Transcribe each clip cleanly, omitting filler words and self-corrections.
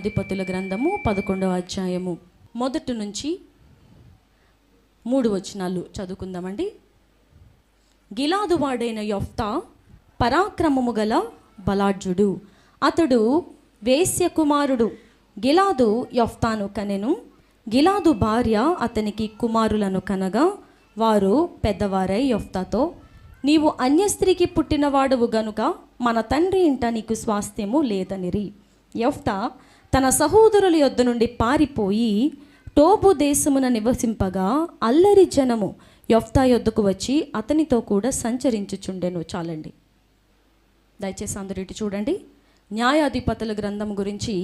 న్యాయాధిపతుల గ్రంథము 11వ అధ్యాయము మొదటి నుంచి 3 వచనాలు చదువుకుందామండి. గిలాదు వాడైన యొఫ్తా పరాక్రమము గల బలాఢ్యుడు. అతడు వేశ్య కుమారుడు. గిలాదు యొఫ్తాను కనెను. గిలాదు భార్య అతనికి కుమారులను కనగా వారు పెద్దవారై యొఫ్తాతో, నీవు అన్యస్త్రీకి పుట్టినవాడవు గనుక మన తండ్రి ఇంట నీకు స్వాస్థ్యము లేదనిరి. యొఫ్తా తన సహోదరుల యొద్ద నుండి పారిపోయి టోబు దేశమున నివసింపగా అల్లరి జనము యొఫ్తా యొద్దకు వచ్చి అతనితో కూడా సంచరించుచుండెను. చాలండి, దయచేసి అందరూ ఇటు చూడండి. న్యాయాధిపతుల గ్రంథం గురించి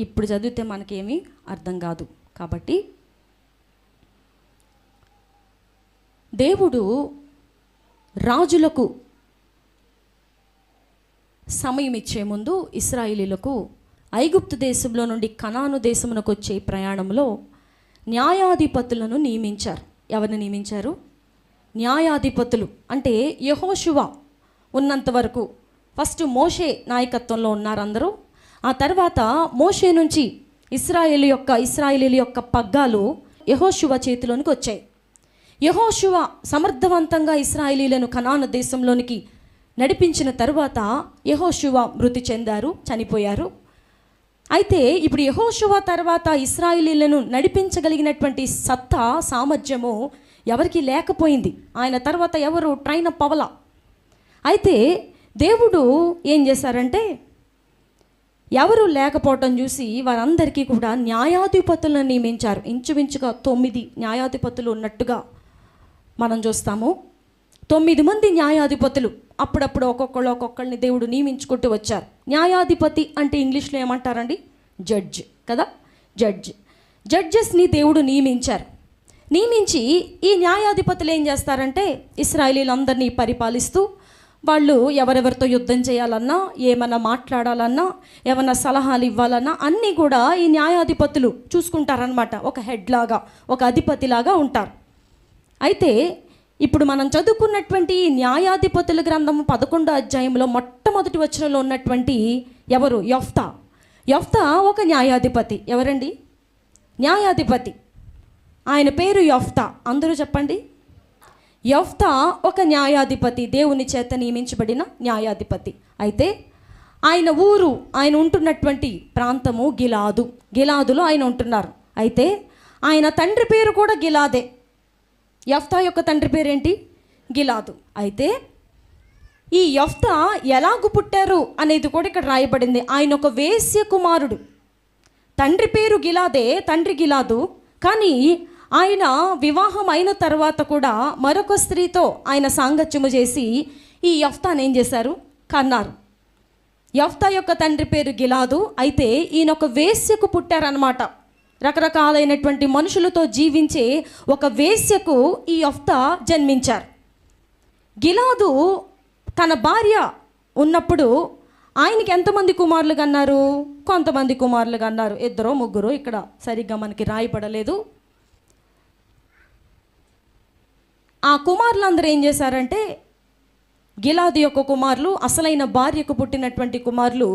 ఇప్పుడు చదివితే మనకేమీ అర్థం కాదు. కాబట్టి దేవుడు రాజులకు సమయం ఇచ్చే ముందు ఇశ్రాయేలీయులకు ఐగుప్తు దేశంలో నుండి కనాను దేశమునకు వచ్చే ప్రయాణంలో న్యాయాధిపతులను నియమించారు. ఎవరిని నియమించారు? న్యాయాధిపతులు. అంటే యెహోషువ ఉన్నంత వరకు ఫస్ట్ మోషే నాయకత్వంలో ఉన్నారు అందరూ. ఆ తర్వాత మోషే నుంచి ఇశ్రాయేలీయుల యొక్క పగ్గాలు యెహోషువ చేతిలోనికి వచ్చాయి. యెహోషువ సమర్థవంతంగా ఇశ్రాయేలీయులను కనాను దేశంలోనికి నడిపించిన తరువాత యెహోషువ మృతి చెందారు, చనిపోయారు. అయితే ఇప్పుడు యెహోషువ తర్వాత ఇశ్రాయేలీయులను నడిపించగలిగినటువంటి సత్తా, సామర్థ్యము ఎవరికి లేకపోయింది. ఆయన తర్వాత ఎవరు ట్రైన్ అప్ అవ్వలా. అయితే దేవుడు ఏం చేశారంటే ఎవరు లేకపోవటం చూసి వారందరికీ కూడా న్యాయాధిపతులను నియమించారు. ఇంచుమించుగా 9 న్యాయాధిపతులు ఉన్నట్టుగా మనం చూస్తాము. 9 మంది న్యాయాధిపతులు అప్పుడప్పుడు ఒక్కొక్కళ్ళని దేవుడు నియమించుకుంటూ వచ్చారు. న్యాయాధిపతి అంటే ఇంగ్లీష్లో ఏమంటారండి? జడ్జ్ కదా. జడ్జెస్ని దేవుడు నియమించారు. నియమించి ఈ న్యాయాధిపతులు ఏం చేస్తారంటే ఇశ్రాయేలీయులందరినీ పరిపాలిస్తూ వాళ్ళు ఎవరెవరితో యుద్ధం చేయాలన్నా, ఏమన్నా మాట్లాడాలన్నా, ఏమన్నా సలహాలు ఇవ్వాలన్నా అన్నీ కూడా ఈ న్యాయాధిపతులు చూసుకుంటారనమాట. ఒక హెడ్ లాగా, ఒక అధిపతిలాగా ఉంటారు. అయితే ఇప్పుడు మనం చదువుకున్నటువంటి న్యాయాధిపతుల గ్రంథము 11వ అధ్యాయంలో మొట్టమొదటి వచనంలో ఉన్నటువంటి ఎవరు? యొఫ్తా ఒక న్యాయాధిపతి. ఎవరండి? న్యాయాధిపతి. ఆయన పేరు యొఫ్తా. అందరూ చెప్పండి. యొఫ్తా ఒక న్యాయాధిపతి, దేవుని చేత నియమించబడిన న్యాయాధిపతి. అయితే ఆయన ఊరు, ఆయన ఉంటున్నటువంటి ప్రాంతము గిలాదులో ఆయన ఉంటున్నారు. అయితే ఆయన తండ్రి పేరు కూడా గిలాదే. యొఫ్తా యొక్క తండ్రి పేరేంటి? గిలాదు. అయితే ఈ యొఫ్తా ఎలాగు పుట్టారు అనేది కూడా ఇక్కడ రాయబడింది. ఆయన ఒక వేశ్య కుమారుడు. తండ్రి పేరు గిలాదే, తండ్రి గిలాదు. కానీ ఆయన వివాహం అయిన తర్వాత కూడా మరొక స్త్రీతో ఆయన సాంగత్యము చేసి ఈ యొఫ్తాను ఏం చేశారు? కన్నారు. యొఫ్తా యొక్క తండ్రి పేరు గిలాదు. అయితే ఈయన ఒక వేశ్యకు పుట్టారనమాట. రకరకాలైనటువంటి మనుషులతో జీవించే ఒక వేశ్యకు ఈ యొఫ్తా జన్మించారు. గిలాదు తన భార్య ఉన్నప్పుడు ఆయనకి ఎంతమంది కుమారులు కన్నారు? కొంతమంది కుమారులు కన్నారు. 2 3 ఇక్కడ సరిగ్గా మనకి రాయబడలేదు. ఆ కుమారులందరూ ఏం చేశారంటే గిలాదు యొక్క కుమారులు, అసలైన భార్యకు పుట్టినటువంటి కుమారులు,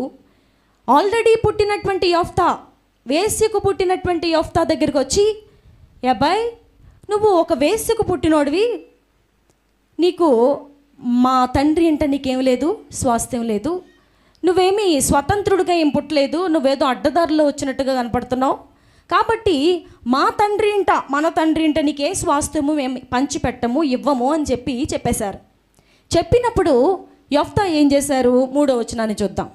ఆల్రెడీ పుట్టినటువంటి యొఫ్తా, వేశ్యకు పుట్టినటువంటి యొఫ్తా దగ్గరికి వచ్చి, అబ్బాయి నువ్వు ఒక వేశ్యకు పుట్టినోడివి, నీకు మా తండ్రి ఇంట నీకేం లేదు, స్వాస్థ్యం లేదు, నువ్వేమీ స్వతంత్రుడిగా ఏం పుట్టలేదు, నువ్వేదో అడ్డదారిలో వచ్చినట్టుగా కనపడుతున్నావు, కాబట్టి మన తండ్రి ఇంట నీకే స్వాస్థ్యము మేము పంచిపెట్టము, ఇవ్వము అని చెప్పేశారు. చెప్పినప్పుడు యొఫ్తా ఏం చేశారు? 3వ వచనాన్ని చూద్దాం.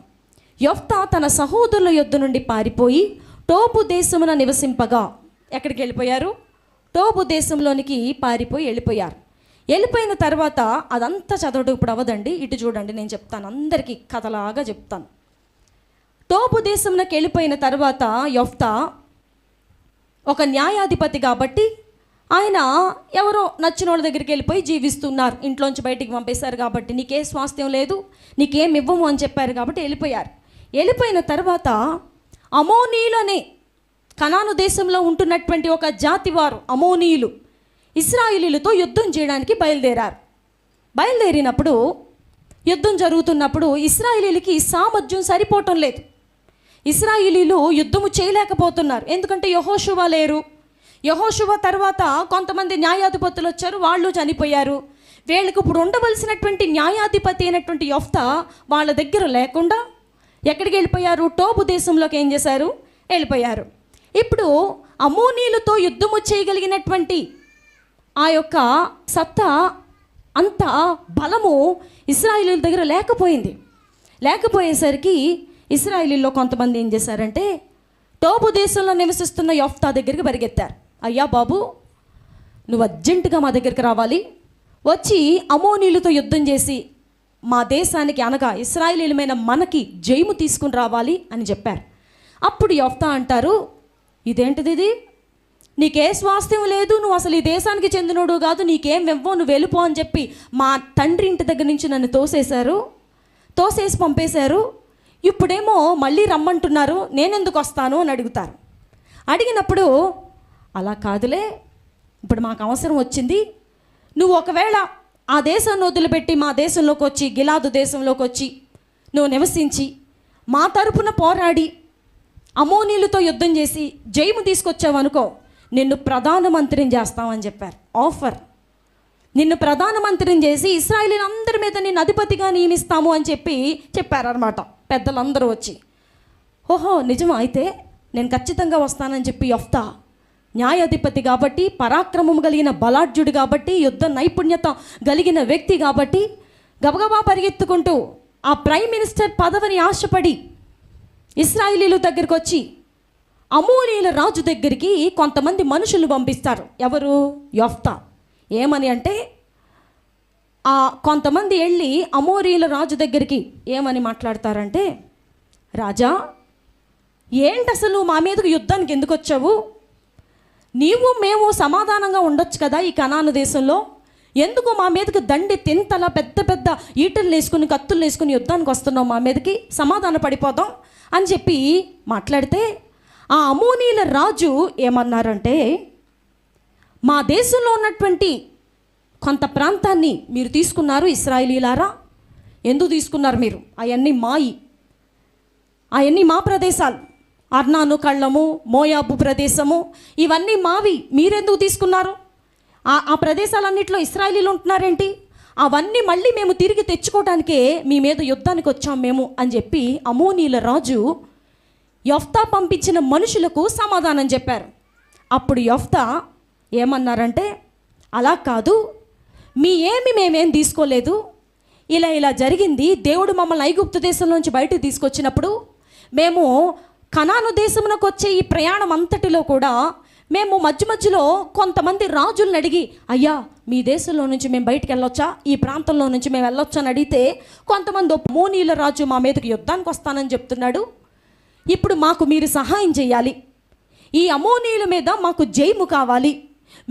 యొఫ్తా తన సహోదరుల యొద్ద నుండి పారిపోయి టోబు దేశమున నివసింపగా, ఎక్కడికి వెళ్ళిపోయారు? టోబు దేశంలోనికి పారిపోయి వెళ్ళిపోయిన తర్వాత అదంతా చదవడం ఇప్పుడు అవ్వదండి. ఇటు చూడండి, నేను చెప్తాను, అందరికీ కథలాగా చెప్తాను. టోబు దేశంలోకి వెళ్ళిపోయిన తర్వాత యొఫ్తా ఒక న్యాయాధిపతి కాబట్టి ఆయన ఎవరో నచ్చిన వాళ్ళ దగ్గరికి వెళ్ళిపోయి జీవిస్తున్నారు. ఇంట్లోంచి బయటికి పంపేశారు కాబట్టి నీకే స్వాస్థ్యం లేదు, నీకేం ఇవ్వము అని చెప్పారు కాబట్టి వెళ్ళిపోయిన తర్వాత అమోనీయులనే కనాను దేశంలో ఉంటున్నటువంటి ఒక జాతి వారు, అమోనీయులు, ఇశ్రాయేలీయులతో యుద్ధం చేయడానికి బయలుదేరినప్పుడు యుద్ధం జరుగుతున్నప్పుడు ఇశ్రాయేలీయులకి సామర్థ్యం సరిపోవటం లేదు. ఇశ్రాయేలీలు యుద్ధము చేయలేకపోతున్నారు. ఎందుకంటే యెహోషువ లేరు. యెహోషువ తర్వాత కొంతమంది న్యాయాధిపతులు వచ్చారు, వాళ్ళు చనిపోయారు. వీళ్ళకి ఇప్పుడు ఉండవలసినటువంటి న్యాయాధిపతి అయినటువంటి యెఫ్తా వాళ్ళ దగ్గర లేకుండా ఎక్కడికి వెళ్ళిపోయారు? టోబు దేశంలోకి ఏం చేశారు? వెళ్ళిపోయారు. ఇప్పుడు అమ్మోనీయులతో యుద్ధము చేయగలిగినటువంటి ఆ యొక్క సత్తా, అంత బలము ఇశ్రాయేలీయుల దగ్గర లేకపోయింది. లేకపోయేసరికి ఇశ్రాయేలీల్లో కొంతమంది ఏం చేశారంటే టోబు దేశంలో నివసిస్తున్న యెఫ్తా దగ్గరికి పరిగెత్తారు. అయ్యా బాబు, నువ్వు అర్జెంటుగా మా దగ్గరికి రావాలి, వచ్చి అమ్మోనీయులతో యుద్ధం చేసి మా దేశానికి అనగా ఇశ్రాయేలీయులమైన మనకి జయము తీసుకుని రావాలి అని చెప్పారు. అప్పుడు యెఫ్తా అంటారు, ఇదేంటిది ఇది? నీకే స్వాస్థ్యం లేదు, నువ్వు అసలు ఈ దేశానికి చెందినోడు కాదు, నీకేం ఇవ్వవు, నువ్వు వెళ్ళిపో అని చెప్పి మా తండ్రి ఇంటి దగ్గర నుంచి నన్ను తోసేసి పంపేశారు. ఇప్పుడేమో మళ్ళీ రమ్మంటున్నారు, నేనెందుకు వస్తాను అని అడుగుతారు. అడిగినప్పుడు అలా కాదులే, ఇప్పుడు మాకు అవసరం వచ్చింది, నువ్వు ఒకవేళ ఆ దేశాన్ని వదిలిపెట్టి మా దేశంలోకి వచ్చి గిలాదు దేశంలోకి వచ్చి నువ్వు నివసించి మా తరపున పోరాడి అమ్మోనీయులతో యుద్ధం చేసి జయము తీసుకొచ్చావు అనుకో, నిన్ను ప్రధానమంత్రిని చేస్తామని చెప్పారు. ఆఫర్, నిన్ను ప్రధానమంత్రిని చేసి ఇశ్రాయేలీయులందరి మీద నిన్ను అధిపతిగా నియమిస్తాము అని చెప్పారనమాట పెద్దలందరూ వచ్చి. ఓహో నిజమా, అయితే నేను ఖచ్చితంగా వస్తానని చెప్పి యెఫ్తా న్యాయాధిపతి కాబట్టి, పరాక్రమం కలిగిన బలాఢ్యుడు కాబట్టి, యుద్ధ నైపుణ్యత కలిగిన వ్యక్తి కాబట్టి గబగబా పరిగెత్తుకుంటూ ఆ ప్రైమ్ మినిస్టర్ పదవిని ఆశపడి ఇశ్రాయేలీయుల దగ్గరికి వచ్చి అమ్మోనీయుల రాజు దగ్గరికి కొంతమంది మనుషులు పంపిస్తారు. ఎవరు? యెఫ్తా. ఏమని అంటే కొంతమంది వెళ్ళి అమోరీయుల రాజు దగ్గరికి ఏమని మాట్లాడతారంటే, రాజా, ఏంటి అసలు మా మీదకు యుద్ధానికి ఎందుకు వచ్చావు? నీవు మేము సమాధానంగా ఉండొచ్చు కదా ఈ కనాను దేశంలో, ఎందుకు మా మీదకి దండి తింతలా పెద్ద పెద్ద ఈటలు వేసుకుని కత్తులు వేసుకుని యుద్ధానికి వస్తున్నావు? మా మీదకి సమాధాన పడిపోదాం అని చెప్పి మాట్లాడితే ఆ అమోనీయుల రాజు ఏమన్నారంటే, మా దేశంలో ఉన్నటువంటి కొంత ప్రాంతాన్ని మీరు తీసుకున్నారు ఇశ్రాయేలీయులారా. ఎందుకు తీసుకున్నారు మీరు? అవన్నీ మాయి, అవన్నీ మా ప్రదేశాలు. అర్నాను కళ్ళము, మోయాబు ప్రదేశము, ఇవన్నీ మావి. మీరెందుకు తీసుకున్నారు? ఆ ప్రదేశాలన్నింటిలో ఇశ్రాయేలీయులు ఉంటున్నారేంటి? అవన్నీ మళ్ళీ మేము తిరిగి తెచ్చుకోవడానికే మీ మీద యుద్ధానికి వచ్చాం మేము అని చెప్పి అమోనీయుల రాజు యెఫ్తా పంపించిన మనుషులకు సమాధానం చెప్పారు. అప్పుడు యెఫ్తా ఏమన్నారంటే, అలా కాదు, మేమేం తీసుకోలేదు, ఇలా జరిగింది. దేవుడు మమ్మల్ని ఐగుప్తు దేశంలోంచి బయటకు తీసుకొచ్చినప్పుడు మేము కనాను దేశమునకు వచ్చే ఈ ప్రయాణం అంతటిలో కూడా మేము మధ్యలో కొంతమంది రాజులను అడిగి, అయ్యా మీ దేశంలో నుంచి మేము బయటికి వెళ్ళొచ్చా, ఈ ప్రాంతంలో నుంచి మేము వెళ్ళొచ్చా అని అడిగితే కొంతమంది అమ్మోనీయుల రాజు మా మీదకి యుద్ధానికి వస్తానని చెప్తున్నాడు, ఇప్పుడు మాకు మీరు సహాయం చేయాలి, ఈ అమ్మోనీయుల మీద మాకు జయము కావాలి,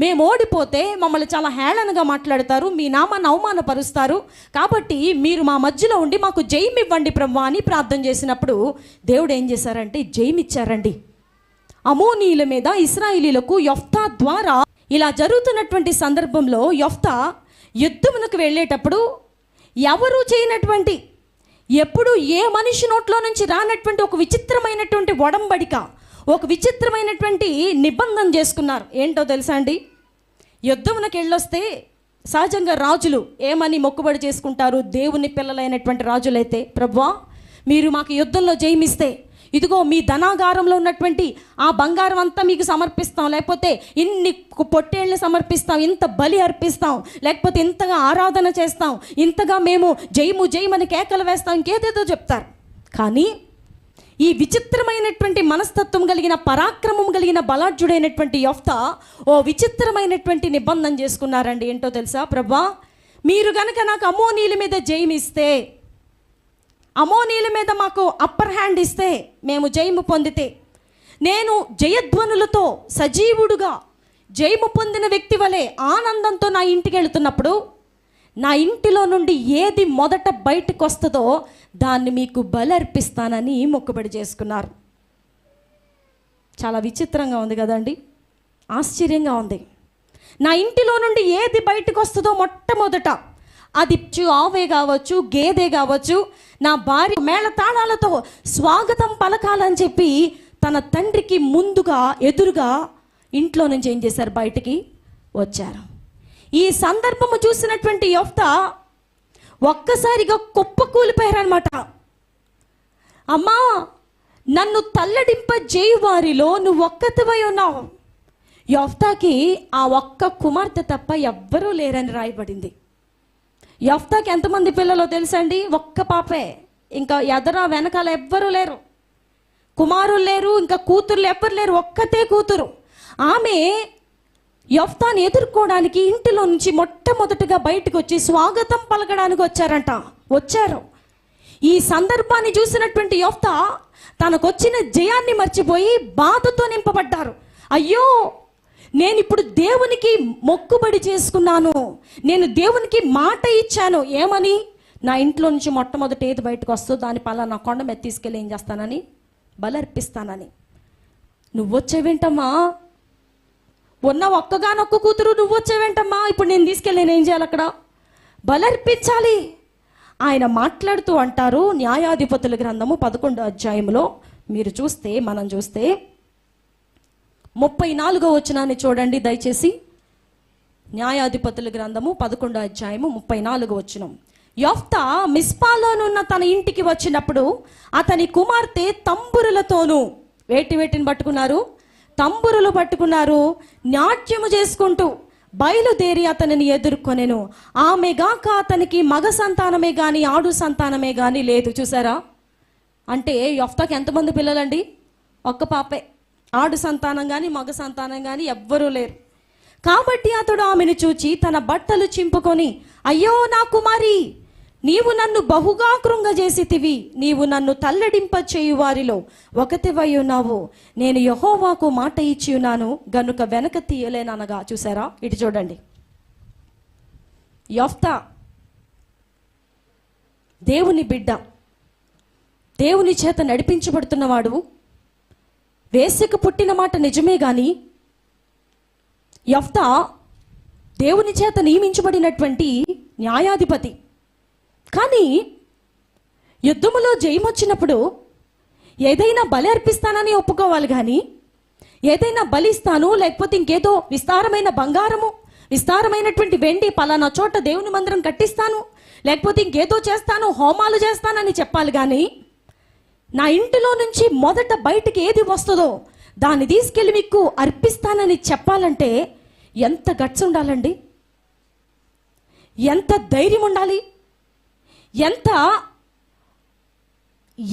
మేము ఓడిపోతే మమ్మల్ని చాలా హేళనగా మాట్లాడతారు, మీ నామాన్ని అవమానపరుస్తారు, కాబట్టి మీరు మా మధ్యలో ఉండి మాకు జయము ఇవ్వండి ప్రభువా అని ప్రార్థన చేసినప్పుడు దేవుడు ఏం చేశారంటే జయమిచ్చారండి అమోనీయుల మీద ఇశ్రాయేలీయులకు. యెఫ్తా ద్వారా ఇలా జరుగుతున్నటువంటి సందర్భంలో యెఫ్తా యుద్ధమునకు వెళ్ళేటప్పుడు ఎవరు చేయనటువంటి, ఎప్పుడు ఏ మనిషి నోట్లో నుంచి రానటువంటి ఒక విచిత్రమైనటువంటి ఒడంబడిక, ఒక విచిత్రమైనటువంటి నిబంధన చేసుకున్నారు. ఏంటో తెలుసా అండి? యుద్ధమునకు వెళ్ళొస్తే సహజంగా రాజులు ఏమని మొక్కుబడి చేసుకుంటారు? దేవుని పిల్లలైనటువంటి రాజులైతే, ప్రభువా మీరు మాకు యుద్ధంలో జయమిస్తే ఇదిగో మీ ధనాగారంలో ఉన్నటువంటి ఆ బంగారం అంతా మీకు సమర్పిస్తాం, లేకపోతే ఇన్ని పొట్టేళ్ళని సమర్పిస్తాం, ఇంత బలి అర్పిస్తాం, లేకపోతే ఇంతగా ఆరాధన చేస్తాం, ఇంతగా మేము జయమని కేకలు వేస్తాం, ఇంకేదేదో చెప్తారు. కానీ ఈ విచిత్రమైనటువంటి మనస్తత్వం కలిగిన, పరాక్రమం కలిగిన బలాఢ్యుడైనటువంటి యెఫ్తా ఓ విచిత్రమైనటువంటి నిబంధన చేసుకున్నారండి. ఏంటో తెలుసా? ప్రభువా మీరు కనుక నాకు అమ్మోనీయుల మీద జయమిస్తే, అమోనీయుల మీద మాకు అప్పర్ హ్యాండ్ ఇస్తే, మేము జయము పొందితే, నేను జయధ్వనులతో సజీవుడుగా జయము పొందిన వ్యక్తి వలె ఆనందంతో నా ఇంటికి వెళుతున్నప్పుడు నా ఇంటిలో నుండి ఏది మొదట బయటకు వస్తుందో దాన్ని మీకు బలర్పిస్తానని మొక్కుబడి చేసుకున్నారు. చాలా విచిత్రంగా ఉంది కదండి, ఆశ్చర్యంగా ఉంది. నా ఇంటిలో నుండి ఏది బయటకు వస్తుందో మొట్టమొదట అది ఆవే కావచ్చు, గేదె కావచ్చు, నా భార్య మేళ తాళాలతో స్వాగతం పలకాలని చెప్పి తన తండ్రికి ముందుగా ఎదురుగా ఇంట్లో నుంచి ఏం చేశారు, బయటికి వచ్చారు. ఈ సందర్భము చూసినటువంటి యొఫ్తా ఒక్కసారిగా కుప్పకూలిపోయారనమాట. అమ్మా, నన్ను తల్లడింప చేయి వారిలో నువ్వు ఒక్కతివై ఉన్నావు. యొఫ్తాకి ఆ ఒక్క కుమార్తె తప్ప ఎవ్వరూ లేరని రాయబడింది. యొఫ్తాకి ఎంతమంది పిల్లలో తెలుసండి? ఒక్క పాపే. ఇంకా ఎదర వెనకాల ఎవ్వరూ లేరు, కుమారులు లేరు, ఇంకా కూతుర్లు ఎవ్వరు లేరు, ఒక్కతే కూతురు. ఆమె యొఫ్తాను ఎదుర్కోవడానికి ఇంటిలో నుంచి మొట్టమొదటిగా బయటకు వచ్చి స్వాగతం పలకడానికి వచ్చారు. ఈ సందర్భాన్ని చూసినటువంటి యొఫ్తా తనకొచ్చిన జయాన్ని మర్చిపోయి బాధతో నింపబడ్డారు. అయ్యో, నేను ఇప్పుడు దేవునికి మొక్కుబడి చేసుకున్నాను, నేను దేవునికి మాట ఇచ్చాను. ఏమని? నా ఇంట్లో నుంచి మొట్టమొదటి ఏది బయటకు వస్తుందో దాని పలానా కొండ మీద తీసుకెళ్ళి ఏం చేస్తానని, బలర్పిస్తానని. నువ్వు వచ్చేవేంటమ్మా? ఉన్న ఒక్కగానొక్క కూతురు నువ్వు వచ్చేవేంటమ్మా? ఇప్పుడు నేను తీసుకెళ్ళి నేను ఏం చేయాలి? అక్కడ బలర్పించాలి. ఆయన మాట్లాడుతూ అంటారు, న్యాయాధిపతుల గ్రంథము 11వ అధ్యాయంలో మనం చూస్తే 34వ వచనాన్ని చూడండి దయచేసి. న్యాయాధిపతుల గ్రంథము 11వ అధ్యాయము 34వ వచనం. యొఫ్తా మిస్పాలోనున్న తన ఇంటికి వచ్చినప్పుడు అతని కుమార్తె తంబురులతోనూ, వేటిని పట్టుకున్నారు? తంబురులు పట్టుకున్నారు, నాట్యము చేసుకుంటూ బయలుదేరి అతనిని ఎదుర్కొనెను. ఆమె గాక అతనికి మగ సంతానమే గాని ఆడు సంతానమే గాని లేదు. చూసారా? అంటే యొఫ్తాకి ఎంతమంది పిల్లలండి? ఒక్క పాపే. ఆడు సంతానం కానీ మగ సంతానం కానీ ఎవ్వరూ లేరు. కాబట్టి అతడు ఆమెను చూచి తన బట్టలు చింపుకొని, అయ్యో నా కుమారి, నీవు నన్ను బహుగా కృంగజేసితివి, నీవు నన్ను తల్లడింప చేయు వారిలో ఒకతివై ఉన్నావు, నేను యెహోవాకు మాట ఇచ్చి ఉన్నాను గనుక వెనక తీయలేననగా. చూసారా? ఇటు చూడండి. యొఫ్తా దేవుని బిడ్డ, దేవుని చేత నడిపించబడుతున్నవాడు. వేశ్యకు పుట్టిన మాట నిజమే కానీ యొఫ్తా దేవుని చేత నియమించబడినటువంటి న్యాయాధిపతి. కానీ యుద్ధములో జయమొచ్చినప్పుడు ఏదైనా బలి అర్పిస్తానని ఒప్పుకోవాలి, కానీ ఏదైనా బలిస్తాను లేకపోతే ఇంకేదో విస్తారమైన బంగారము, విస్తారమైనటువంటి వెండి, పలానా చోట దేవుని మందిరం కట్టిస్తాను, లేకపోతే ఇంకేదో చేస్తాను, హోమాలు చేస్తానని చెప్పాలి. కానీ నా ఇంటిలో నుంచి మొదట బయటికి ఏది వస్తుందో దాన్ని తీసుకెళ్ళి మీకు అర్పిస్తానని చెప్పాలంటే ఎంత గట్స్ ఉండాలండి, ఎంత ధైర్యం ఉండాలి,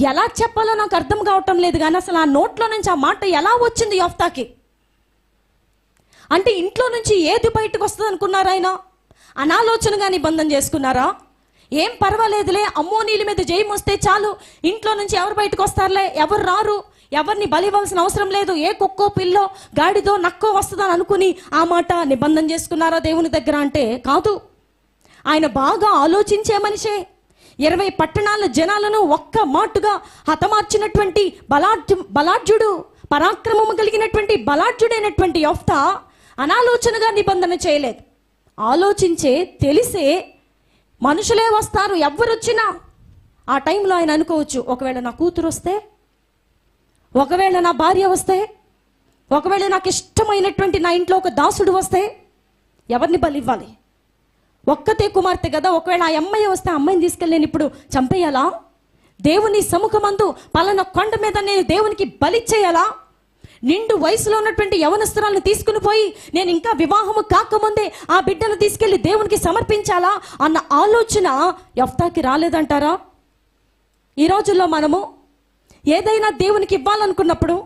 ఎలా చెప్పాలో నాకు అర్థం కావటం లేదు. కానీ అసలు ఆ నోట్లో నుంచి ఆ మాట ఎలా వచ్చింది యొఫ్తాకి? అంటే ఇంట్లో నుంచి ఏది బయటకు వస్తుంది అనుకున్నారా? ఆయన అనాలోచనగా నిబంధన చేసుకున్నారా? ఏం పర్వాలేదులే, అమ్మోనీల మీద జయం వస్తే చాలు, ఇంట్లో నుంచి ఎవరు బయటకు వస్తారులే, ఎవరు రారు, ఎవరిని బలి ఇవ్వాల్సిన అవసరం లేదు, ఏ కుక్కో పిల్లో గాడిదో నక్కో వస్తుందని అనుకుని ఆ మాట నిబంధన చేసుకున్నారా దేవుని దగ్గర? అంటే కాదు. ఆయన బాగా ఆలోచించే మనిషే. 20 పట్టణాల జనాలను ఒక్క మాటుగా హతమార్చినటువంటి బలాఢ్యుడు, పరాక్రమము కలిగినటువంటి బలాఢ్యుడైనటువంటి యొఫ్తా అనాలోచనగా నిబంధన చేయలేదు. ఆలోచించే, తెలిసే మనుషులే వస్తారు, ఎవరు వచ్చినా. ఆ టైంలో ఆయన అనుకోవచ్చు, ఒకవేళ నా కూతురు వస్తే, ఒకవేళ నా భార్య వస్తే, ఒకవేళ నాకు ఇష్టమైనటువంటి నా ఇంట్లో ఒక దాసుడు వస్తే ఎవరిని బలి ఇవ్వాలి? ఒక్కతే కుమార్తె కదా, ఒకవేళ ఆ అమ్మాయి వస్తే ఆ అమ్మాయిని తీసుకెళ్ళి నేను ఇప్పుడు చంపేయాలా? దేవుని సముఖమందు పలానా కొండ మీద నేను దేవునికి బలి చేయాలా? నిండు వయసులో ఉన్నటువంటి యవనస్తురాలను తీసుకుని పోయి నేను ఇంకా వివాహము కాకముందే ఆ బిడ్డను తీసుకెళ్లి దేవునికి సమర్పించాలా అన్న ఆలోచన యొఫ్తాకి రాలేదంటారా? ఈ రోజుల్లో మనము ఏదైనా దేవునికి ఇవ్వాలనుకున్నప్పుడు,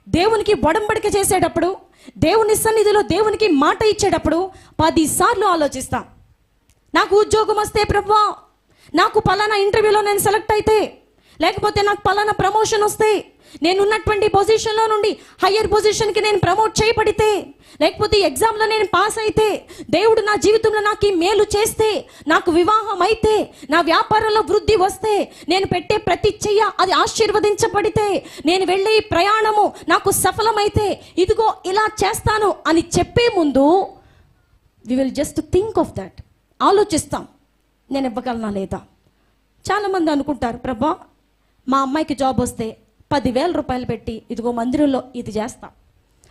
దేవునికి ఒడంబడిక చేసేటప్పుడు, దేవుని సన్నిధిలో దేవునికి మాట ఇచ్చేటప్పుడు 10 సార్లు ఆలోచిస్తాం. నాకు ఉద్యోగం వస్తే ప్రభువా, నాకు పలానా ఇంటర్వ్యూలో నేను సెలెక్ట్ అయితే, లేకపోతే నాకు పలానా ప్రమోషన్ వస్తే, నేను ఉన్నటువంటి పొజిషన్లో నుండి హయ్యర్ పొజిషన్కి నేను ప్రమోట్ చేయబడితే, లేకపోతే ఎగ్జామ్లో నేను పాస్ అయితే, దేవుడు నా జీవితంలో నాకు ఈ మేలు చేస్తే, నాకు వివాహం అయితే, నా వ్యాపారంలో వృద్ధి వస్తే, నేను పెట్టే ప్రతి చెయ్య అది ఆశీర్వదించబడితే, నేను వెళ్ళే ఈ ప్రయాణము నాకు సఫలమైతే, ఇదిగో ఇలా చేస్తాను అని చెప్పే ముందు we will just think of that. ఆలోచిస్తాం. నేను ఇవ్వగలనా లేదా? చాలామంది అనుకుంటారు, ప్రభా మా అమ్మాయికి జాబ్ వస్తే 10,000 రూపాయలు పెట్టి ఇదిగో మందిరంలో ఇది చేస్తా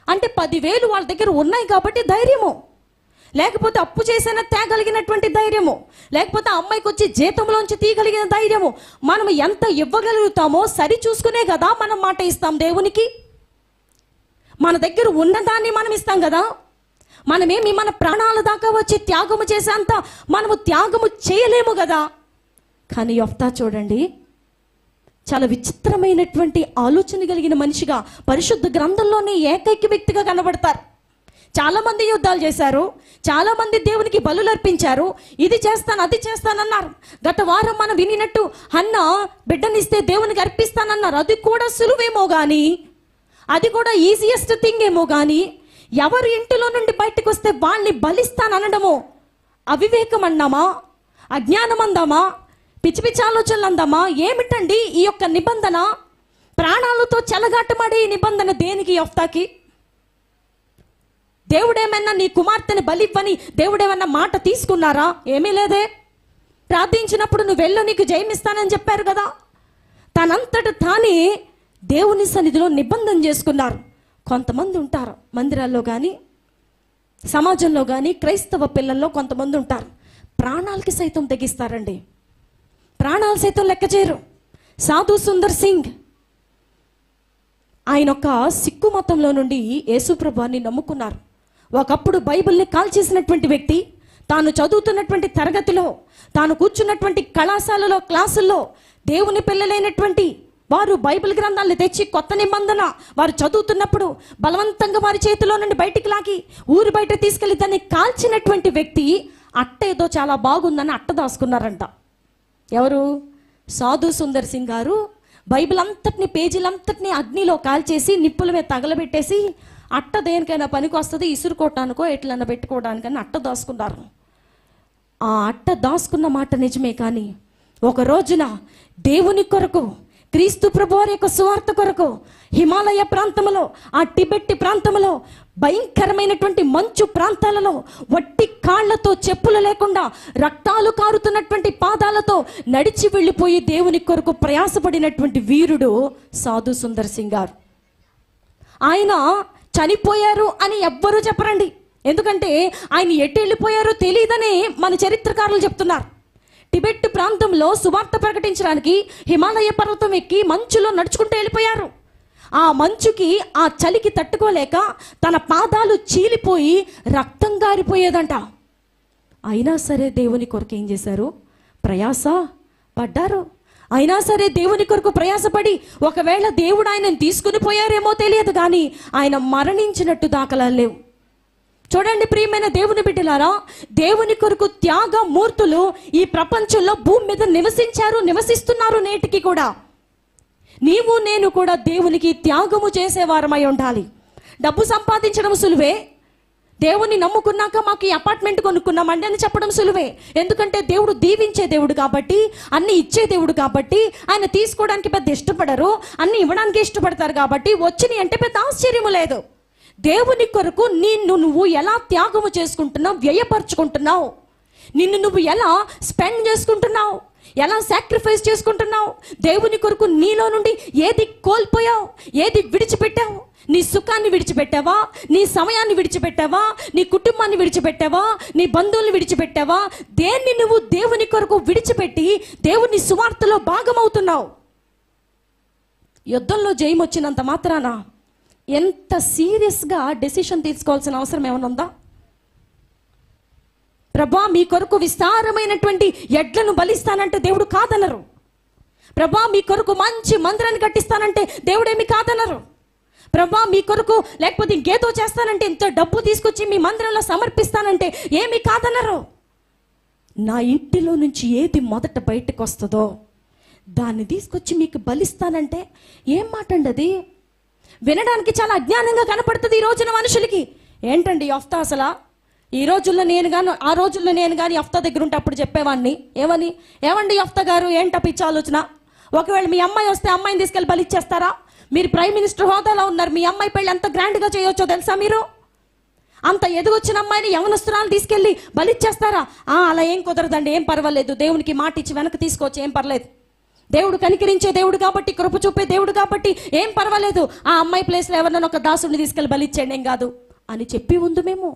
అంటే 10,000 వాళ్ళ దగ్గర ఉన్నాయి కాబట్టి ధైర్యము, లేకపోతే అప్పు చేసైనా తేగలిగినటువంటి ధైర్యము, లేకపోతే అమ్మాయికి వచ్చి జీతంలోంచి తీయగలిగిన ధైర్యము. మనం ఎంత ఇవ్వగలుగుతామో సరి చూసుకునే కదా మనం మాట ఇస్తాం దేవునికి. మన దగ్గర ఉన్నదాన్ని మనం ఇస్తాం కదా. మనమేమి మన ప్రాణాల దాకా వచ్చి త్యాగము చేసేంత మనము త్యాగము చేయలేము కదా. కానీ యెఫ్తా చూడండి, చాలా విచిత్రమైనటువంటి ఆలోచన కలిగిన మనిషిగా పరిశుద్ధ గ్రంథంలోనే ఏకైక వ్యక్తిగా కనబడతారు. చాలామంది యుద్ధాలు చేశారు, చాలామంది దేవునికి బలులు అర్పించారు, ఇది చేస్తాను అది చేస్తానన్నారు. గత వారం మనం వినినట్టు హన్నా బిడ్డనిస్తే దేవునికి అర్పిస్తానన్నారు. అది కూడా సులువేమో కానీ, అది కూడా ఈజియెస్ట్ థింగ్ ఏమో కానీ, ఎవరు ఇంటిలో నుండి బయటకు వస్తే వాళ్ళని బలిస్తాననడము అవివేకం అన్నామా, అజ్ఞానం అందామా, పిచ్చి పిచ్చి ఆలోచనలు అందామా? ఏమిటండి ఈ యొక్క నిబంధన? ప్రాణాలతో చెలగాటమాడే ఈ నిబంధన దేనికి యెఫ్తాకి? దేవుడేమన్నా నీ కుమార్తెని బలివ్వని దేవుడేమన్నా మాట తీసుకున్నారా? ఏమీ లేదే. ప్రార్థించినప్పుడు నువ్వు వెళ్ళు నీకు జయమిస్తానని చెప్పారు కదా. తనంతట తానే దేవుని సన్నిధిలో నిబంధన చేసుకున్నారు. కొంతమంది ఉంటారు మందిరాల్లో కానీ సమాజంలో కానీ క్రైస్తవ పిల్లల్లో కొంతమంది ఉంటారు, ప్రాణాలకి సైతం తెగిస్తారండి. ప్రాణాలు సైతం లెక్క చేయరు. సాధు సుందర్ సింగ్ ఆయన ఒక సిక్కు మతంలో నుండి యేసుప్రభుని నమ్ముకున్నారు. ఒకప్పుడు బైబిల్ని కాల్చేసినటువంటి వ్యక్తి, తాను చదువుతున్నటువంటి తరగతిలో, తాను కూర్చున్నటువంటి కళాశాలలో క్లాసుల్లో దేవుని పిల్లలైనటువంటి వారు బైబిల్ గ్రంథాలను తెచ్చి కొత్త నిబంధన వారు చదువుతున్నప్పుడు బలవంతంగా వారి చేతిలో నుండి బయటికి లాగి ఊరి బయట తీసుకెళ్లి దాన్ని కాల్చినటువంటి వ్యక్తి అట్ట ఏదో చాలా బాగుందని అట్ట దాసుకున్నారంట. ఎవరు? సాధు సుందర్ సింగ్ గారు బైబిల్ అంతటిని పేజీలంతటిని అగ్నిలో కాల్చేసి నిప్పుల మీద తగలబెట్టేసి అట్ట దేనికైనా పనికి వస్తుంది, ఇసురుకోవటానికో ఎట్లన్నా పెట్టుకోవడానికని అట్ట దాసుకున్నారు. ఆ అట్ట దాసుకున్న మాట నిజమే, కానీ ఒక రోజున దేవుని కొరకు, క్రీస్తు ప్రభువారి యొక్క సువార్త కొరకు హిమాలయ ప్రాంతంలో, ఆ టిబెట్ ప్రాంతంలో, భయంకరమైనటువంటి మంచు ప్రాంతాలలో వట్టి కాళ్లతో చెప్పులు లేకుండా రక్తాలు కారుతున్నటువంటి పాదాలతో నడిచి వెళ్ళిపోయి దేవుని కొరకు ప్రయాసపడినటువంటి వీరుడు సాధు సుందర్ సింగ్ గారు. ఆయన చనిపోయారు అని ఎవ్వరూ చెప్పరండి, ఎందుకంటే ఆయన ఎటు వెళ్ళిపోయారో తెలియదని మన చరిత్రకారులు చెప్తున్నారు. టిబెట్ ప్రాంతంలో సువార్త ప్రకటించడానికి హిమాలయ పర్వతం ఎక్కి మంచులో నడుచుకుంటూ వెళ్ళిపోయారు. ఆ మంచుకి, ఆ చలికి తట్టుకోలేక తన పాదాలు చీలిపోయి రక్తం గారిపోయేదంట. అయినా సరే దేవుని కొరకు ఏం చేశారు? ప్రయాస పడ్డారు. అయినా సరే దేవుని కొరకు ప్రయాసపడి, ఒకవేళ దేవుడు ఆయనను తీసుకుని పోయారేమో తెలియదు కానీ ఆయన మరణించినట్టు దాఖలాలు లేవు. చూడండి ప్రియమైన దేవుని బిడ్డలారా, దేవుని కొరకు త్యాగ మూర్తులు ఈ ప్రపంచంలో భూమి మీద నివసించారు, నివసిస్తున్నారు నేటికి కూడా. నీవు నేను కూడా దేవునికి త్యాగము చేసేవారమై ఉండాలి. డబ్బు సంపాదించడం సులువే, దేవుని నమ్ముకున్నాక మాకు ఈ అపార్ట్మెంట్ కొనుక్కున్నామండి అని చెప్పడం సులువే. ఎందుకంటే దేవుడు దీవించే దేవుడు కాబట్టి, అన్ని ఇచ్చే దేవుడు కాబట్టి, ఆయన తీసుకోవడానికి పెద్ద ఇష్టపడరు, అన్ని ఇవ్వడానికి ఇష్టపడతారు కాబట్టి వచ్చినాయి అంటే పెద్ద ఆశ్చర్యము లేదు. దేవుని కొరకు నువ్వు ఎలా త్యాగము చేసుకుంటున్నావు, వ్యయపరుచుకుంటున్నావు, నిన్ను నువ్వు ఎలా స్పెండ్ చేసుకుంటున్నావు, ఎలా సాక్రిఫైస్ చేసుకుంటున్నావు, దేవుని కొరకు నీలో నుండి ఏది కోల్పోయావు, ఏది విడిచిపెట్టావు? నీ సుఖాన్ని విడిచిపెట్టావా? నీ సమయాన్ని విడిచిపెట్టావా? నీ కుటుంబాన్ని విడిచిపెట్టావా? నీ బంధువుల్ని విడిచిపెట్టావా? దేన్ని నువ్వు దేవుని కొరకు విడిచిపెట్టి దేవుని సువార్తలో భాగమవుతున్నావు? యుద్ధంలో జయం వచ్చినంత మాత్రాన ఎంత సీరియస్గా డెసిషన్ తీసుకోవాల్సిన అవసరం ఏమైనా ఉందా? ప్రభా మీ కొరకు విస్తారమైనటువంటి ఎడ్లను బలిస్తానంటే దేవుడు కాదనరు. ప్రభా మీ కొరకు మంచి మందిరాన్ని కట్టిస్తానంటే దేవుడేమి కాదనరు. ప్రభా మీ కొరకు లేకపోతే ఇంకేదో చేస్తానంటే, ఇంత డబ్బు తీసుకొచ్చి మీ మందిరంలో సమర్పిస్తానంటే ఏమి కాదనరు. నా ఇంటిలో నుంచి ఏది మొదట బయటకు వస్తుందో దాన్ని తీసుకొచ్చి మీకు బలిస్తానంటే ఏం మాట అండి అది? వినడానికి చాలా అజ్ఞానంగా కనపడుతుంది ఈ రోజున మనుషులకి. ఏంటండి యెఫ్తా అసలు? ఈ రోజుల్లో నేను కానీ, ఆ రోజుల్లో నేను కానీ యెఫ్తా దగ్గర ఉంటే అప్పుడు చెప్పేవాడిని ఏమండి యెఫ్తా గారు ఏంటో పిచ్చి ఆలోచన? ఒకవేళ మీ అమ్మాయి వస్తే అమ్మాయిని తీసుకెళ్ళి బలి ఇచ్చేస్తారా? మీరు ప్రైమ్ మినిస్టర్ హోదాలో ఉన్నారు, మీ అమ్మాయి పెళ్ళి ఎంత గ్రాండ్గా చేయొచ్చో తెలుసా మీరు? అంత ఎదుగొచ్చిన అమ్మాయిని యవనస్తురాలు తీసుకెళ్ళి బలిచ్చేస్తారా? అలా ఏం కుదరదండి, ఏం పర్వాలేదు, దేవునికి మాట ఇచ్చి వెనక్కి తీసుకోవచ్చు, ఏం పర్లేదు, దేవుడు కనికరించే దేవుడు కాబట్టి, కృప చూపే దేవుడు కాబట్టి ఏం పర్వాలేదు, ఆ అమ్మాయి ప్లేస్లో ఎవరినైనా ఒక దాసుడిని తీసుకెళ్ళి బలిచ్చేయండి, ఏం కాదు అని చెప్పి ఉందుమేమో.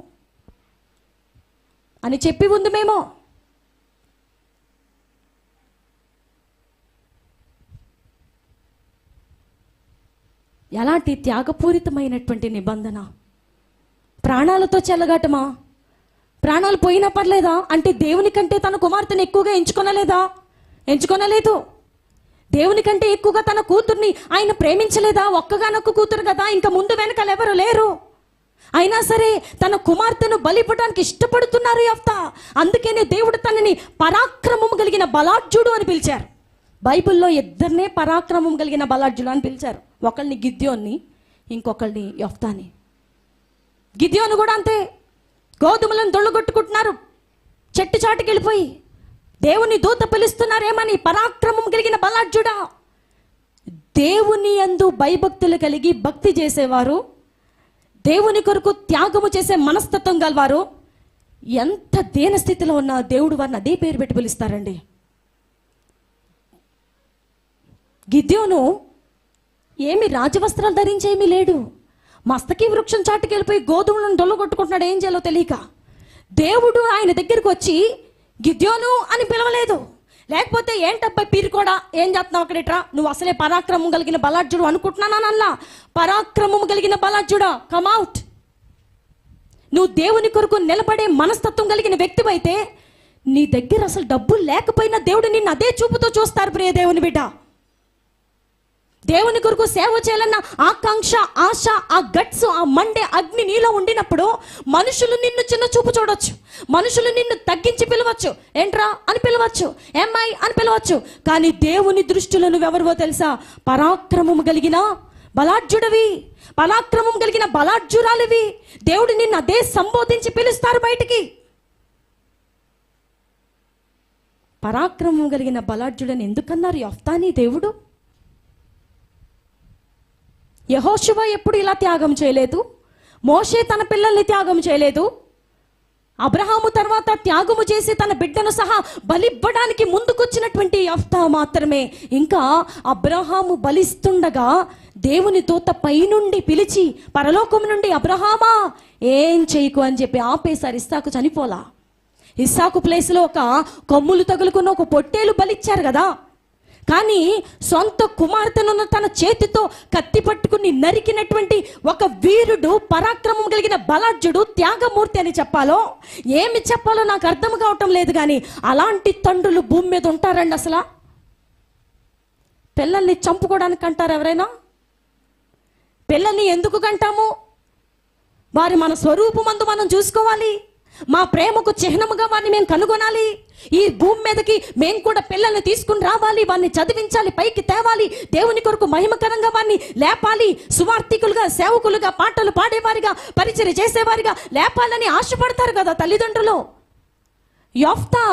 ఎలాంటి త్యాగపూరితమైనటువంటి నిబంధన! ప్రాణాలతో చెలగాటమా? ప్రాణాలు పోయినా పర్లేదా అంటే దేవుని కంటే తన కుమార్తెను ఎక్కువగా ఎంచుకొనలేదు. దేవుని కంటే ఎక్కువగా తన కూతుర్ని ఆయన ప్రేమించలేదా? ఒక్కగానొక్క కూతురు కదా, ఇంకా ముందు వెనకాల ఎవరు లేరు. అయినా సరే తన కుమార్తెను బలిపడానికి ఇష్టపడుతున్నారు యెఫ్తా. అందుకనే దేవుడు తనని పరాక్రమం కలిగిన బలాఢ్యుడు అని పిలిచారు. బైబిల్లో ఇద్దరినే పరాక్రమం కలిగిన బలాఢ్యుడు అని పిలిచారు. ఒకళ్ళని గిద్యోన్ని, ఇంకొకళ్ళని యెఫ్తాని. గిద్యోను కూడా అంతే, గోధుమలను దొళ్ళగొట్టుకుంటున్నారు, చెట్టు చాటుకి వెళ్ళిపోయి దేవుని దూత పిలుస్తున్నారేమని, పరాక్రమం కలిగిన బలాఢ్యుడా. దేవుని యందు భయభక్తులు కలిగి భక్తి చేసేవారు, దేవుని కొరకు త్యాగము చేసే మనస్తత్వం గలవారు ఎంత దీన స్థితిలో ఉన్న దేవుడు వారిని అదే పేరు పెట్టి పిలుస్తారండి. గిద్యోను ఏమి రాజవస్త్రాలు ధరించేమీ లేడు, మస్తకి వృక్షం చాటుకి వెళ్ళిపోయి గోధుమలను దొల్లగొట్టుకుంటున్నాడు, ఏం చేయాలో తెలియక. దేవుడు ఆయన దగ్గరికి వచ్చి గిద్యోను అని పిలవలేదు, లేకపోతే ఏంటబ్బాయి పీరుకోడా ఏం చేస్తున్నావు అక్కడిట్రా, నువ్వు అసలే పరాక్రమం కలిగిన బలాఢ్యుడు అనుకుంటున్నానల్లా. పరాక్రమం కలిగిన బలాఢ్యుడా, కమ్ అవుట్. నువ్వు దేవుని కొరకు నిలబడే మనస్తత్వం కలిగిన వ్యక్తివైతే నీ దగ్గర అసలు డబ్బులు లేకపోయినా దేవుడు నిన్ను అదే చూపుతో చూస్తారు. ప్రియ దేవుని బిడ్డ, దేవుని కొరకు సేవ చేయాలన్న ఆకాంక్ష, ఆశ, ఆ గట్స్, ఆ మండే అగ్ని నీలో ఉండినప్పుడు మనుషులు నిన్ను చిన్న చూపు చూడొచ్చు, మనుషులు నిన్ను తగ్గించి పిలవచ్చు, ఏంట్రా అని పిలవచ్చు, ఏమై అని పిలవచ్చు. కానీ దేవుని దృష్టిలో నువ్వెవరివో తెలుసా? పరాక్రమం కలిగిన బలాఢ్యుడివి, పరాక్రమం కలిగిన బలాఢ్యురాలివి. దేవుడు నిన్ను అదే సంబోధించి పిలుస్తారు బయటికి. పరాక్రమం కలిగిన బలాఢ్యుడని ఎందుకన్నారు యెఫ్తాని దేవుడు? యెహోషువ ఎప్పుడు ఇలా త్యాగం చేయలేదు, మోషే తన పిల్లల్ని త్యాగం చేయలేదు. అబ్రహాము తర్వాత త్యాగము చేసి తన బిడ్డను సహా బలివ్వడానికి ముందుకొచ్చినటువంటి యెఫ్తా మాత్రమే. ఇంకా అబ్రహాము బలిస్తుండగా దేవుని దూత పైనుండి పిలిచి పరలోకం నుండి, అబ్రహామా ఏం చేయకు అని చెప్పి ఆపేశారు. ఇస్సాకు చనిపోలా. ఇస్సాకు ప్లేస్లో ఒక కొమ్ములు తగులుకున్న ఒక పొట్టేలు బలిచ్చారు కదా. కానీ సొంత కుమార్తెను తన చేతితో కత్తి పట్టుకుని నరికినటువంటి ఒక వీరుడు, పరాక్రమం కలిగిన బలాఢ్యుడు, త్యాగమూర్తి అని చెప్పాలో ఏమి చెప్పాలో నాకు అర్థం కావటం లేదు. కానీ అలాంటి తండ్రులు భూమి మీద ఉంటారండి. అసలు పిల్లల్ని చంపుకోవడానికి అంటారు ఎవరైనా? పిల్లల్ని ఎందుకు కంటాము? వారి మన స్వరూపమందు మనం చూసుకోవాలి, మా ప్రేమకు చిహ్నముగా వారిని మేము కనుగొనాలి. ఈ భూమి మీదకి మేము కూడా పిల్లల్ని తీసుకుని రావాలి, వారిని చదివించాలి, పైకి తేవాలి, దేవుని కొరకు మహిమకరంగా వారిని లేపాలి, సువార్థికులుగా, సేవకులుగా, పాటలు పాడేవారిగా, పరిచర్య చేసేవారిగా లేపాలని ఆశపడతారు కదా తల్లిదండ్రులు. యెఫ్తా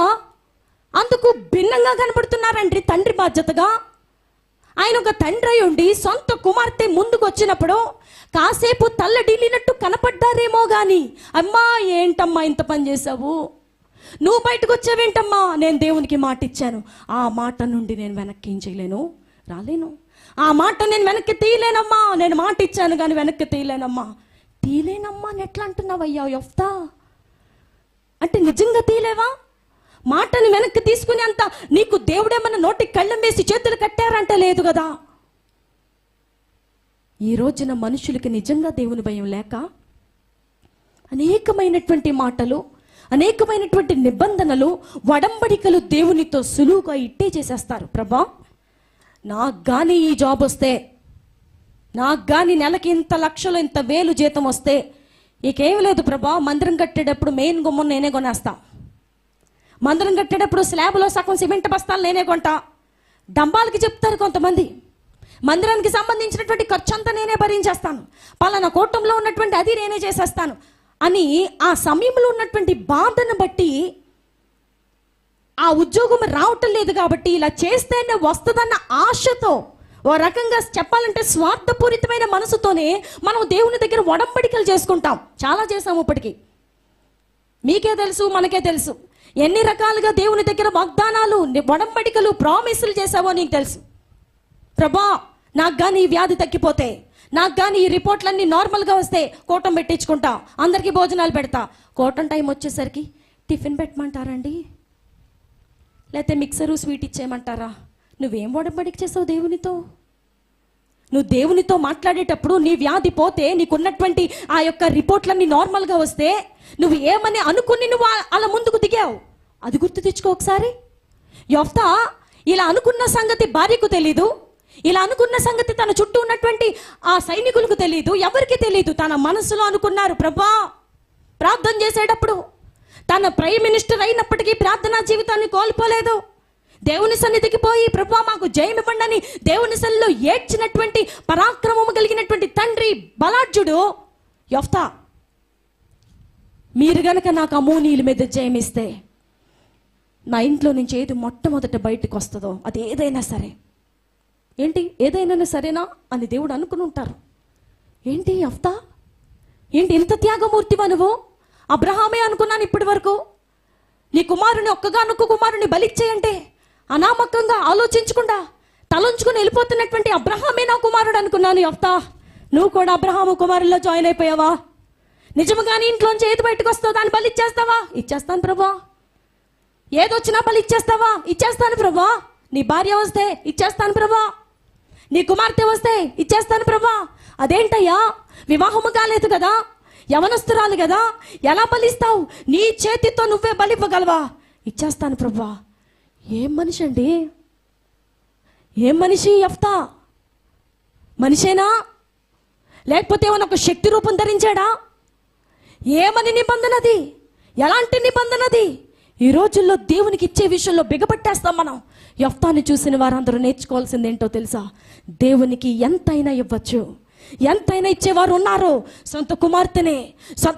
అందుకు భిన్నంగా కనబడుతున్నారండి తండ్రి బాధ్యతగా. ఆయన ఒక తండ్రి అయి ఉండి సొంత కుమార్తె ముందుకు వచ్చినప్పుడు కాసేపు తల్లడిల్లినట్టు కనపడ్డారేమో కానీ, అమ్మా ఏంటమ్మా ఇంత పని చేసావు, నువ్వు బయటకు వచ్చావేంటమ్మా, నేను దేవునికి మాట ఇచ్చాను, ఆ మాట నుండి నేను వెనక్కి ఏం చేయలేను, రాలేను, ఆ మాట నేను వెనక్కి తీయలేనమ్మా, నేను మాట ఇచ్చాను కానీ వెనక్కి తీయలేనమ్మా అని ఎట్లా అంటున్నావయ్యా యెఫ్తా? అంటే నిజంగా తీయలేవా? మాటని వెనక్కి తీసుకుని అంత నీకు దేవుడేమన్నా నోటికి కళ్ళం వేసి చేతులు కట్టారంటే లేదు కదా. ఈ రోజున మనుషులకి నిజంగా దేవుని భయం లేక అనేకమైనటువంటి మాటలు, అనేకమైనటువంటి నిబంధనలు, వడంబడికలు దేవునితో సులువుగా ఇట్టే చేసేస్తారు. ప్రభా నాకు కానీ ఈ జాబ్ వస్తే, నాకు కానీ నెలకి ఇంత లక్షలు ఇంత వేలు జీతం వస్తే, ఇకేం లేదు ప్రభా, మందిరం కట్టేటప్పుడు మెయిన్ గుమ్మం నేనే కొనేస్తా, మందిరం కట్టేటప్పుడు స్లాబ్లో సగం సిమెంట్ బస్తాలు నేనే కొంటా. డంబాలకి చెప్తారు కొంతమంది, మందిరానికి సంబంధించినటువంటి ఖర్చు అంతా నేనే భరించేస్తాను, పలానా కూటంలో ఉన్నటువంటి అది నేనే చేసేస్తాను అని ఆ సమయంలో ఉన్నటువంటి బాధను బట్టి, ఆ ఉద్యోగం రావటం లేదు కాబట్టి ఇలా చేస్తేనే వస్తుందన్న ఆశతో ఓ రకంగా చెప్పాలంటే స్వార్థపూరితమైన మనసుతోనే మనం దేవుని దగ్గర ఒడంబడికలు చేసుకుంటాం. చాలా చేసాము ఇప్పటికీ. మీకే తెలుసు, మనకే తెలుసు ఎన్ని రకాలుగా దేవుని దగ్గర వాగ్దానాలు, ఒడంబడికలు, ప్రామిసులు చేసావో నీకు తెలుసు. ప్రభా, నాకు కానీ ఈ వ్యాధి తగ్గిపోతే, నాకు కానీ ఈ రిపోర్ట్లన్నీ నార్మల్గా వస్తే కూటం పెట్టించుకుంటా, అందరికీ భోజనాలు పెడతా. కూటం టైం వచ్చేసరికి టిఫిన్ పెట్టమంటారండి, లేకపోతే మిక్సరు స్వీట్ ఇచ్చేయమంటారా? నువ్వేం ఒడంబడిక చేసావు దేవునితో? నువ్వు దేవునితో మాట్లాడేటప్పుడు నీ వ్యాధి పోతే, నీకున్నటువంటి ఆ యొక్క రిపోర్ట్లన్నీ నార్మల్గా వస్తే నువ్వు ఏమని అనుకుని నువ్వు అలా ముందుకు దిగావు, అది గుర్తు తెచ్చుకో ఒకసారి. యొఫ్తా ఇలా అనుకున్న సంగతి భార్యకు తెలీదు, ఇలా అనుకున్న సంగతి తన చుట్టూ ఉన్నటువంటి ఆ సైనికులకు తెలీదు, ఎవరికి తెలీదు. తన మనసులో అనుకున్నారు. ప్రభా, ప్రార్థన చేసేటప్పుడు తన ప్రైమ్ మినిస్టర్ అయినప్పటికీ ప్రార్థనా జీవితాన్ని కోల్పోలేదు. దేవుని సన్నిధికి పోయి ప్రభా మాకు జయం ఇవ్వండి అని దేవుని సన్నిధిలో ఏడ్చినటువంటి పరాక్రమము కలిగినటువంటి తండ్రి బలాఢ్యుడు యొఫ్తా. మీరు గనక నాకు అమ్మోనీయుల మీద జయమిస్తే నా ఇంట్లో నుంచి ఏది మొట్టమొదట బయటకు వస్తుందో అది ఏదైనా సరే. ఏంటి ఏదైనా సరేనా అని దేవుడు అనుకుని ఉంటారు. ఏంటి యొఫ్తా, ఏంటి ఇంత త్యాగమూర్తివా నువ్వు? అబ్రహామే అనుకున్నాను ఇప్పటి వరకు. నీ కుమారుని ఒక్కగానొక్క కుమారుని బలిచ్చేయంటే అనామకంగా ఆలోచించకుండా తలంచుకుని వెళ్ళిపోతున్నటువంటి అబ్రహామే నా కుమారుడు అనుకున్నాను. యొఫ్తా, నువ్వు కూడా అబ్రహాము కుమారుల్లో జాయిన్ అయిపోయావా? నిజముగాని ఇంట్లోంచి ఏది బయటకు వస్తావు దాన్ని బలి ఇచ్చేస్తావా? ఇచ్చేస్తాను ప్రభా. ఏదొచ్చినా బలి ఇచ్చేస్తావా? ఇచ్చేస్తాను ప్రభా. నీ భార్య వస్తే ఇచ్చేస్తాను ప్రభా, నీ కుమార్తె వస్తే ఇచ్చేస్తాను ప్రభా. అదేంటయ్యా, వివాహము కాలేదు కదా, యవనస్తురాలు కదా, ఎలా బలిస్తావు? నీ చేతితో నువ్వే బలివ్వగలవా? ఇచ్చేస్తాను ప్రభా. ఏం మనిషి అండి, ఏం మనిషి యొఫ్తా? మనిషేనా లేకపోతే ఏమైనా ఒక శక్తి రూపం ధరించాడా? ఏమని నిబంధనది? ఎలాంటి నిబంధనది? ఈ రోజుల్లో దేవునికి ఇచ్చే విషయంలో బిగపట్టేస్తాం మనం. యొఫ్తాని చూసిన వారందరూ నేర్చుకోవాల్సింది ఏంటో తెలుసా? దేవునికి ఎంతైనా ఇవ్వచ్చు, ఎంతైనా ఇచ్చేవారు ఉన్నారు. సొంత కుమార్తెనే,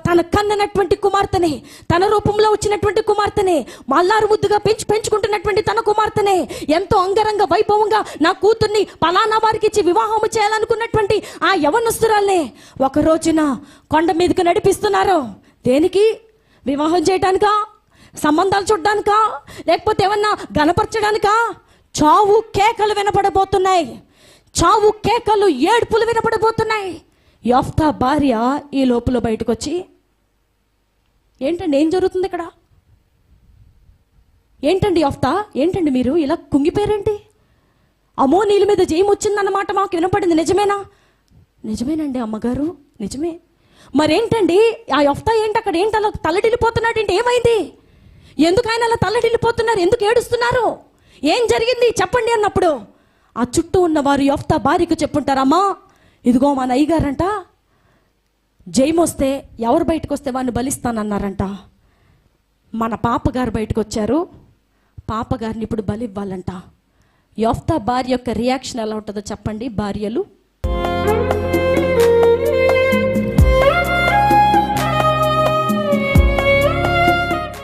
తన కన్ననటువంటి కుమార్తెనే, తన రూపంలో వచ్చినటువంటి కుమార్తెనే, మల్లారు ముద్దుగా పెంచుకుంటున్నటువంటి తన కుమార్తెనే, ఎంతో అంగరంగ వైభవంగా నా కూతుర్ని పలానా వారికి ఇచ్చి వివాహము చేయాలనుకున్నటువంటి ఆ యవనస్తురాల్నే ఒక రోజున కొండ మీదకి నడిపిస్తున్నారు. దేనికి? వివాహం చేయడానికా? సంబంధాలు చూడ్డానికా? లేకపోతే ఏమన్నా గణపరచడానికా? చావు కేకలు వినపడబోతున్నాయి, చావు కేకలు, ఏడుపులు వినపడబోతున్నాయి. యొఫ్తా భార్య ఈ లోపల బయటకు వచ్చి, ఏంటండి ఏం జరుగుతుంది ఇక్కడ? ఏంటండి యొఫ్తా, ఏంటండి మీరు ఇలా కుంగిపోయారేంటి? అమ్మోనీయుల మీద జయం వచ్చిందన్నమాట మాకు వినపడింది, నిజమేనా? నిజమేనండి అమ్మగారు, నిజమే. మరేంటండి ఆ యొఫ్తా ఏంటి అక్కడ, ఏంటి అలా తల్లడిల్లిపోతున్నాడు? ఏంటి ఏమైంది? ఎందుకు ఆయన అలా తల్లడిల్లిపోతున్నారు? ఎందుకు ఏడుస్తున్నారు? ఏం జరిగింది చెప్పండి అన్నప్పుడు ఆ చుట్టూ ఉన్నవారు యొఫ్తా భార్యకు చెప్పుంటారమ్మా, ఇదిగో మన అయ్యగారంట జయమొస్తే ఎవరు బయటకు వస్తే వాడిని బలిస్తానన్నారంట. మన పాపగారు బయటకు వచ్చారు, పాపగారిని ఇప్పుడు బలి ఇవ్వాలంట. యొఫ్తా భార్య యొక్క రియాక్షన్ ఎలా ఉంటుందో చెప్పండి భార్యలు.